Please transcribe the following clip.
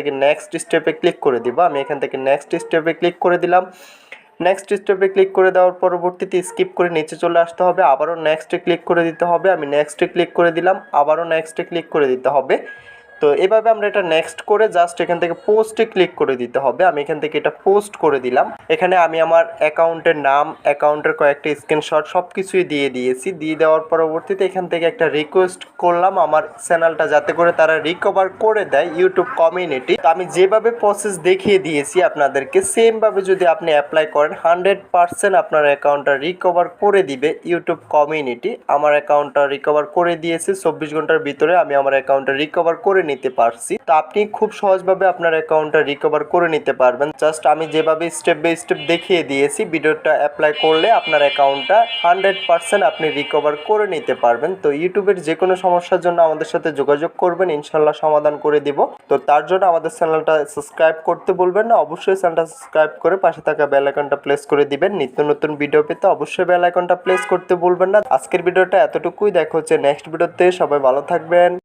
থেকে নেক্সট স্টেপে ক্লিক করে দিব। আমি এখান থেকে নেক্সট স্টেপে ক্লিক করে দিলাম। নেক্সট স্টেপে ক্লিক করে দেওয়ার পরবর্তীতে স্কিপ করে নিচে চলে আসতে হবে, আবারও নেক্সটে ক্লিক করে দিতে হবে। আমি নেক্সটে ক্লিক করে দিলাম, আবারও নেক্সটে ক্লিক করে দিতে হবে। তো এভাবে আমরা এটা নেক্সট করে জাস্ট এখান থেকে পোস্টে ক্লিক করে দিতে হবে। আমি এখান থেকে এটা পোস্ট করে দিলাম। এখানে আমি আমার অ্যাকাউন্টের নাম, অ্যাকাউন্টের কয়েকটা স্ক্রিনশট সব কিছুই দিয়ে দিয়েছি। দিয়ে দেওয়ার পরবর্তীতে এখান থেকে একটা রিকোয়েস্ট করলাম আমার চ্যানেলটা যাতে করে তারা রিকভার করে দেয় ইউটিউব কমিউনিটি। তো আমি যেভাবে প্রসেস দেখিয়ে দিয়েছি আপনাদেরকে, সেমভাবে যদি আপনি অ্যাপ্লাই করেন 100% আপনার অ্যাকাউন্টটা রিকভার করে দিবে ইউটিউব কমিউনিটি। আমার অ্যাকাউন্টটা রিকভার করে দিয়েছে 24 ঘন্টার ভিতরে আমি আমার অ্যাকাউন্টটা রিকভার করে নিতে পারছি। তো আপনি খুব সহজভাবে আপনার অ্যাকাউন্টটা রিকভার করে নিতে পারবেন। জাস্ট আমি যেভাবে স্টেপ বাই স্টেপ দেখিয়ে দিয়েছি, ভিডিওটা অ্যাপ্লাই করলে আপনার অ্যাকাউন্টটা 100% আপনি রিকভার করে নিতে পারবেন। তো ইউটিউবের যে কোনো সমস্যার জন্য আমাদের সাথে যোগাযোগ করবেন, ইনশাল্লাহ সমাধান করে দিব। তো তার জন্য আমাদের চ্যানেলটা সাবস্ক্রাইব করতে বলবেন না, অবশ্যই চ্যানেলটা সাবস্ক্রাইব করে পাশে থাকা বেল আইকনটা প্রেস করে দিবেন। নিত্য নতুন ভিডিও পেতে অবশ্যই বেল আইকনটা প্রেস করতে বলবেন না। আজকের ভিডিওটা এতটুকুই, দেখা হচ্ছে নেক্সট ভিডিওতে। সবাই ভালো থাকবেন।